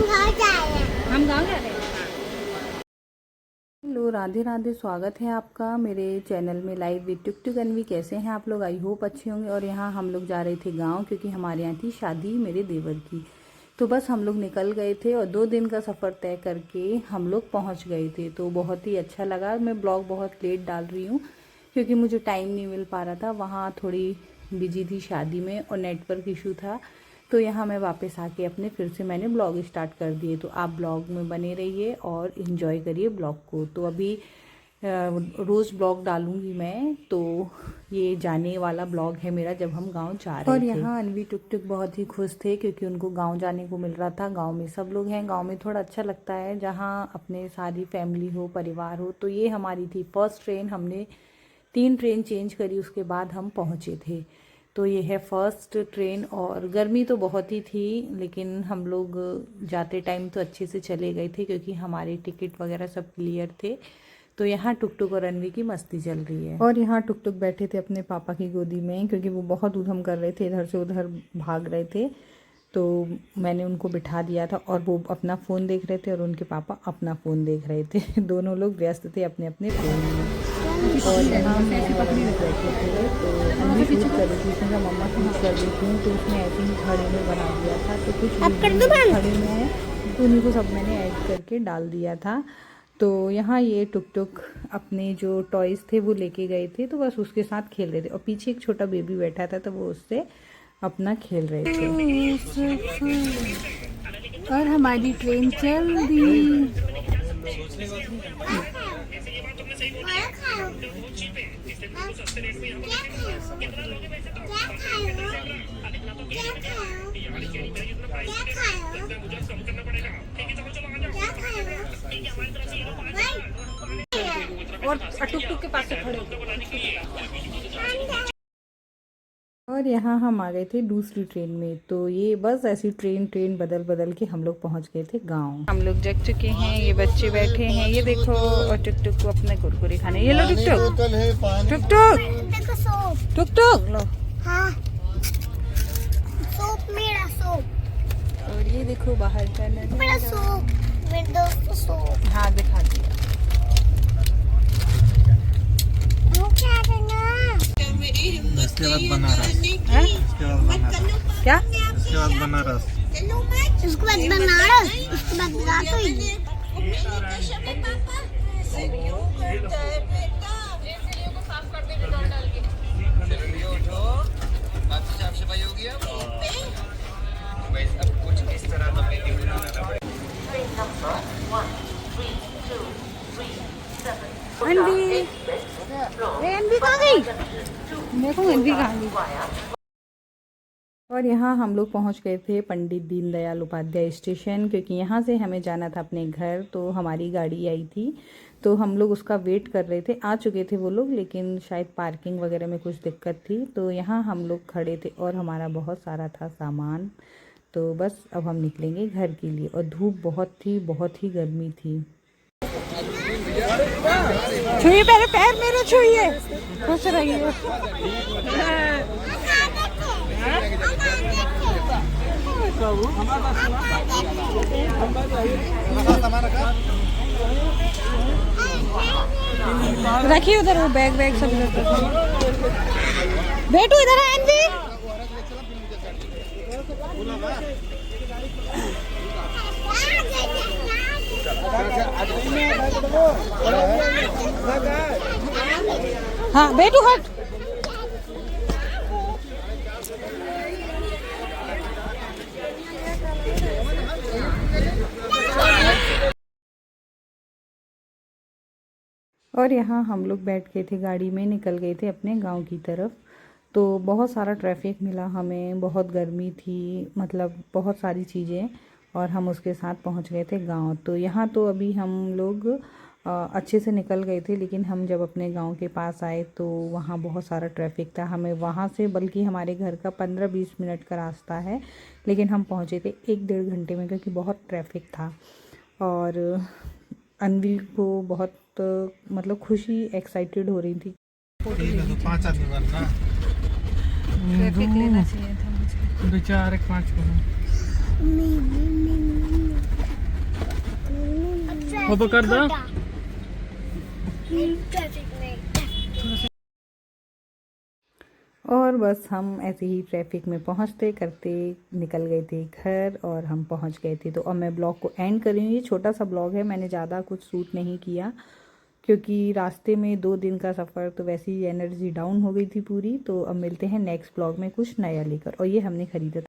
हम गाँव जा रहे हैं। हेलो, राधे राधे। स्वागत है आपका मेरे चैनल में लाइव विद टुक टुक अनवी। कैसे हैं आप लोग? आई होप अच्छे होंगे। और यहाँ हम लोग जा रहे थे गांव, क्योंकि हमारे यहाँ थी शादी मेरे देवर की। तो बस हम लोग निकल गए थे और 2 दिन का सफ़र तय करके हम लोग पहुँच गए थे। तो बहुत ही अच्छा लगा। मैं ब्लॉग बहुत लेट डाल रही हूँ क्योंकि मुझे टाइम नहीं मिल पा रहा था। वहाँ थोड़ी बिजी थी शादी में और नेटवर्क इशू था। तो यहाँ मैं वापस आके अपने फिर से मैंने ब्लॉग स्टार्ट कर दिए। तो आप ब्लॉग में बने रहिए और इन्जॉय करिए ब्लॉग को। तो अभी रोज़ ब्लॉग डालूँगी मैं। तो ये जाने वाला ब्लॉग है मेरा जब हम गांव जा रहे थे। और यहाँ अनवी टुक टुक बहुत ही खुश थे क्योंकि उनको गांव जाने को मिल रहा था। गांव में सब लोग हैं। गांव में थोड़ा अच्छा लगता है जहाँ अपने सारी फैमिली हो, परिवार हो। तो ये हमारी थी फर्स्ट ट्रेन। हमने 3 ट्रेन चेंज करी, उसके बाद हम पहुँचे थे। तो ये है फर्स्ट ट्रेन। और गर्मी तो बहुत ही थी, लेकिन हम लोग जाते टाइम तो अच्छे से चले गए थे क्योंकि हमारे टिकट वगैरह सब क्लियर थे। तो यहाँ टुक टुक और अनवी की मस्ती चल रही है। और यहाँ टुक टुक बैठे थे अपने पापा की गोदी में क्योंकि वो बहुत उधम कर रहे थे, इधर से उधर भाग रहे थे। तो मैंने उनको बिठा दिया था और वो अपना फ़ोन देख रहे थे और उनके पापा अपना फ़ोन देख रहे थे। दोनों लोग व्यस्त थे अपने अपने फ़ोन में। और यहाँ मैं बैठे थे तो अनवी शूट कर रही थी। उसने मम्मा शूट कर रही थी तो उसने ऐसे ही खड़े में बना दिया था। तो कुछ खड़े में है तो उन्हीं को सब मैंने ऐड करके डाल दिया था। तो यहाँ ये टुक टुक अपने जो टॉयज़ थे वो लेके गए थे, तो बस उसके साथ खेल रहे थे। और पीछे एक छोटा बेबी बैठा था तो वो उससे अपना खेल रहे थे। और हमारी ट्रेन चल दी। और टुक टुक के पास से खड़े और यहाँ हम आ गए थे दूसरी ट्रेन में। तो ये बस ऐसी ट्रेन बदल बदल के हम लोग पहुँच गए थे गांव। हम लोग जग चुके हैं, ये बच्चे बैठे हैं, ये देखो। और टुक टुक को अपने कुरकुरे खाने। ये लो टुक टुक टुक टुक टुक टुक लो। हाँ, सूप मेरा सूप। और ये देखो बाहर का नजारा। मेरा सूप, मेरे दोस्त को सूप। हाँ, दिखा दिया। इसके बाद बनारस। है? इसके बाद बनारस। क्या? इसके बाद बनारस। उसके बाद बनारस, उसके बाद रातोई। एनवी कहाँ गई? देखो एनवी कहाँ गई। और यहाँ हम लोग पहुँच गए थे पंडित दीनदयाल उपाध्याय स्टेशन, क्योंकि यहाँ से हमें जाना था अपने घर। तो हमारी गाड़ी आई थी तो हम लोग उसका वेट कर रहे थे। आ चुके थे वो लोग, लेकिन शायद पार्किंग वगैरह में कुछ दिक्कत थी। तो यहाँ हम लोग खड़े थे और हमारा बहुत सारा था सामान। तो बस अब हम निकलेंगे घर के लिए। और धूप बहुत ही गर्मी थी। छुइए पहले, पैर मेरे छुइए। खुश रहिए। रखिए उधर वो बैग वैग सब बैठो इधर है एनवी। हाँ बैठो, हट। और यहाँ हम लोग बैठ गए थे गाड़ी में, निकल गए थे अपने गांव की तरफ। तो बहुत सारा ट्रैफिक मिला हमें, बहुत गर्मी थी, मतलब बहुत सारी चीज़ें। और हम उसके साथ पहुँच गए थे गांव। तो यहाँ तो अभी हम लोग अच्छे से निकल गए थे, लेकिन हम जब अपने गांव के पास आए तो वहाँ बहुत सारा ट्रैफिक था। हमें वहाँ से, बल्कि हमारे घर का 15-20 मिनट का रास्ता है, लेकिन हम पहुँचे थे 1-1.5 घंटे में क्योंकि बहुत ट्रैफिक था। और अनवी को बहुत मतलब खुशी, एक्साइटेड हो रही थी। ठीक है, तो 5 आदमी बनना। ट्रैफिक लेना चाहिए था मुझे। 2 4 1 5 को। अब कर दो ट्रैफिक में। और बस हम ऐसे ही ट्रैफिक में पहुंचते करते निकल गए थे घर और हम पहुंच गए थे। तो अब मैं ब्लॉग को एंड कर रही हूँ। ये छोटा सा ब्लॉग है, मैंने ज़्यादा कुछ शूट नहीं किया क्योंकि रास्ते में 2 दिन का सफ़र तो वैसे ही एनर्जी डाउन हो गई थी पूरी। तो अब मिलते हैं नेक्स्ट ब्लॉग में कुछ नया लेकर। और ये हमने ख़रीदा था।